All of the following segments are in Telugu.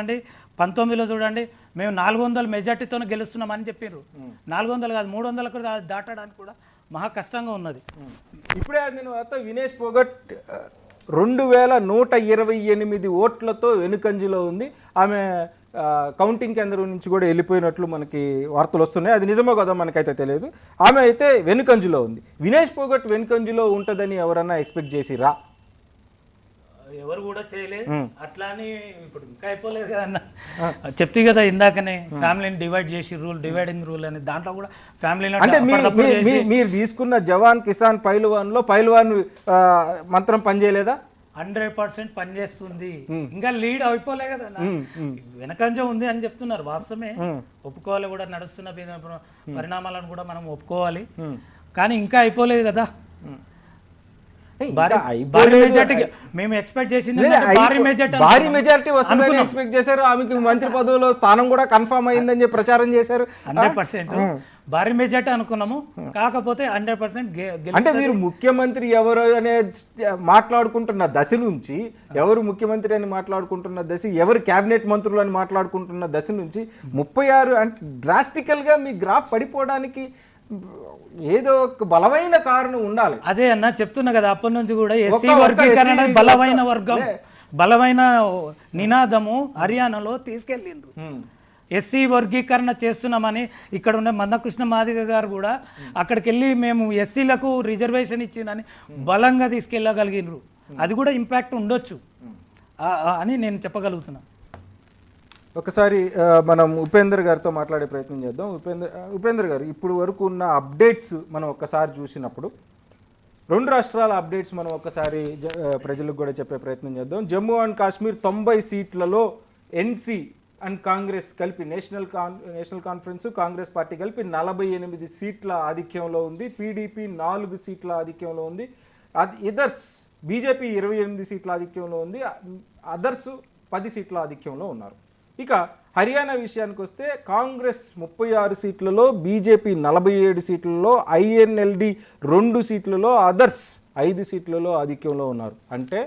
అండి 19లో చూడండి మేము 400 మెజార్టీతో గెలుస్తున్నామని చెప్పారు. 400 కాదు 300కు దాటడానికి కూడా మహా కష్టంగా ఉన్నది. ఇప్పుడే నేను వినేష్ పోగట్ 2128 ఓట్లతో వెనుకంజలో ఉంది. ఆమె కౌంటింగ్ కేంద్రం నుంచి కూడా వెళ్ళిపోయినట్లు మనకి వార్తలు వస్తున్నాయి. అది నిజమో కదా మనకైతే తెలియదు. ఆమె అయితే వెనుకంజలో ఉంది. వినేష్ పోగట్ వెనుకంజలో ఉంటుందని ఎవరన్నా ఎక్స్పెక్ట్ చేసిరా? ఎవరు కూడా చేయలేదు. అట్లా అని ఇప్పుడు ఇంకా అయిపోలేదు కదన్న. చెప్తే కదా ఇందాకనే ఫ్యామిలీని డివైడ్ చేసి డివైడింగ్ రూల్ అని దాంట్లో కూడా ఫ్యామిలీని అంటే మీరు తీసుకున్న జవాన్ కిసాన్ పైల్వాన్లో పైల్వాన్ మంత్రం పనిచేయలేదా? 100% పనిచేస్తుంది. ఇంకా లీడ్ అయిపోలే కదా, వెనకంజ ఉంది అని చెప్తున్నారు. వాస్తవమే, ఒప్పుకోవాలి కూడా. నడుస్తున్న పరిణామాలను కూడా మనం ఒప్పుకోవాలి. కానీ ఇంకా అయిపోలేదు కదా. మేము ఎక్స్పెక్ట్ చేసింది భారీ మెజారిటీ వస్తుందని ఎక్స్పెక్ట్ చేశారు. ఆమెకి మంత్రి పదవిలో స్థానం కూడా కన్ఫర్మ్ అయిందని చెప్పి ప్రచారం చేశారు. 100% భారీ మెజార్టీ అనుకున్నాము. కాకపోతే 100% అంటే మీరు ముఖ్యమంత్రి ఎవరు అనే మాట్లాడుకుంటున్న దశ నుంచి, ఎవరు ముఖ్యమంత్రి అని మాట్లాడుకుంటున్న దశ, ఎవరు క్యాబినెట్ మంత్రులు అని మాట్లాడుకుంటున్న దశ నుంచి 36 అంటే డ్రాస్టికల్గా మీ గ్రాఫ్ పడిపోవడానికి ఏదో ఒక బలమైన కారణం ఉండాలి. అదే అన్న చెప్తున్నా కదా, అప్పటి నుంచి కూడా ఎస్సీ వర్గీకరణ బలమైన వర్గం, బలమైన నినాదము హర్యానాలో తీసుకెళ్ళిండ్రు. ఎస్సీ వర్గీకరణ చేస్తున్నామని ఇక్కడ ఉన్న మందకృష్ణ మాదిగ గారు కూడా అక్కడికి వెళ్ళి మేము ఎస్సీలకు రిజర్వేషన్ ఇచ్చిందని బలంగా తీసుకెళ్ళగలిగినరు. అది కూడా ఇంపాక్ట్ ఉండొచ్చు అని నేను చెప్పగలుగుతున్నా. ఒకసారి మనం ఉపేందర్ గారితో మాట్లాడే ప్రయత్నం చేద్దాం. ఉపేందర్ గారు, ఇప్పుడు వరకు ఉన్న అప్డేట్స్ మనం ఒక్కసారి చూసినప్పుడు, రెండు రాష్ట్రాల అప్డేట్స్ మనం ఒక్కసారి ప్రజలకు కూడా చెప్పే ప్రయత్నం చేద్దాం. జమ్మూ అండ్ కాశ్మీర్ 90 సీట్లలో ఎన్సీ అండ్ కాంగ్రెస్ కలిపి నేషనల్ కాన్ఫరెన్స్ కాంగ్రెస్ పార్టీ కలిపి 48 సీట్ల ఆధిక్యంలో ఉంది. పీడీపీ 4 సీట్ల ఆధిక్యంలో ఉంది. ఇదర్స్ బీజేపీ 28 సీట్ల ఆధిక్యంలో ఉంది. అదర్స్ 10 సీట్ల ఆధిక్యంలో ఉన్నారు. ఇక హర్యానా విషయానికి వస్తే కాంగ్రెస్ 36 సీట్లలో, బీజేపీ 47 సీట్లలో, ఐఎన్ఎల్డి 2 సీట్లలో, అదర్స్ 5 సీట్లలో ఆధిక్యంలో ఉన్నారు. అంటే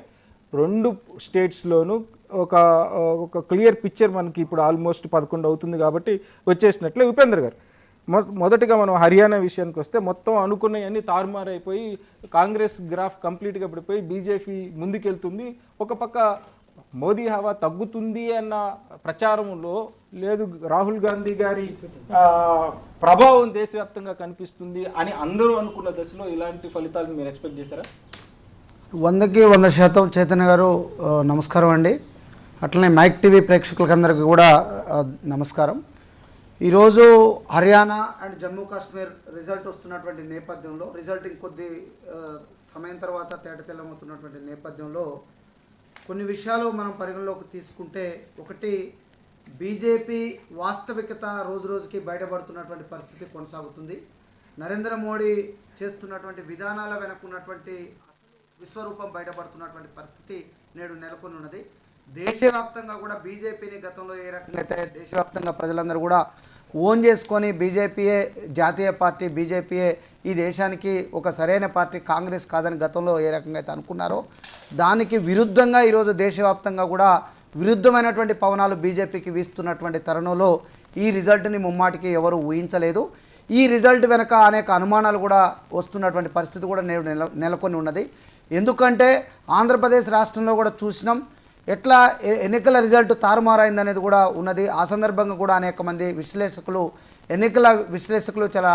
2 స్టేట్స్లోనూ ఒక క్లియర్ పిక్చర్ మనకి ఇప్పుడు ఆల్మోస్ట్ 11 అవుతుంది కాబట్టి వచ్చేసినట్లే. ఉపేందర్ గారు, మొదటిగా మనం హర్యానా విషయానికి వస్తే మొత్తం అనుకున్నవన్నీ తారుమారైపోయి కాంగ్రెస్ గ్రాఫ్ కంప్లీట్గా పడిపోయి బీజేపీ ముందుకెళ్తుంది. ఒక పక్క మోదీ హవా తగ్గుతుంది అన్న ప్రచారంలో లేదు, రాహుల్ గాంధీ గారి ప్రభావం దేశవ్యాప్తంగా కనిపిస్తుంది అని అందరూ అనుకున్న దశలో ఇలాంటి ఫలితాలను మీరు ఎక్స్పెక్ట్ చేశారా? 100కి 100% చైతన్య గారు నమస్కారం అండి. అట్లనే మైక్ టీవీ ప్రేక్షకులందరికీ కూడా నమస్కారం. ఈరోజు హర్యానా అండ్ జమ్మూ కాశ్మీర్ రిజల్ట్ వస్తున్నటువంటి నేపథ్యంలో, రిజల్ట్ ఇంకొద్ది సమయం తర్వాత తేటతెల్లమవుతున్నటువంటి నేపథ్యంలో కొన్ని విషయాలు మనం పరిగణలోకి తీసుకుంటే, ఒకటి, బీజేపీ వాస్తవికత రోజు రోజుకి బయటపడుతున్నటువంటి పరిస్థితి కొనసాగుతుంది. నరేంద్ర మోడీ చేస్తున్నటువంటి విధానాల వెనుకున్నటువంటి విశ్వరూపం బయటపడుతున్నటువంటి పరిస్థితి నేడు నెలకొని ఉన్నది. దేశవ్యాప్తంగా కూడా బీజేపీని గతంలో ఏ రకంగా అయితే దేశవ్యాప్తంగా ప్రజలందరూ కూడా ఓన్ చేసుకొని బీజేపీయే జాతీయ పార్టీ, బీజేపీయే ఈ దేశానికి ఒక సరైన పార్టీ, కాంగ్రెస్ కాదని గతంలో ఏ రకంగా అయితే అనుకున్నారో దానికి విరుద్ధంగా ఈరోజు దేశవ్యాప్తంగా కూడా విరుద్ధమైనటువంటి పవనాలు బీజేపీకి వీస్తున్నటువంటి తరుణంలో ఈ రిజల్ట్ని ముమ్మాటికి ఎవరు ఊహించలేదు. ఈ రిజల్ట్ వెనక అనేక అనుమానాలు కూడా వస్తున్నటువంటి పరిస్థితి కూడా నేడు నెలకొని ఉన్నది. ఎందుకంటే ఆంధ్రప్రదేశ్ రాష్ట్రంలో కూడా చూసినాం ఎట్లా ఎన్నికల రిజల్ట్ తారుమారైందనేది కూడా ఉన్నది. ఆ సందర్భంగా కూడా అనేక మంది ఎన్నికల విశ్లేషకులు చాలా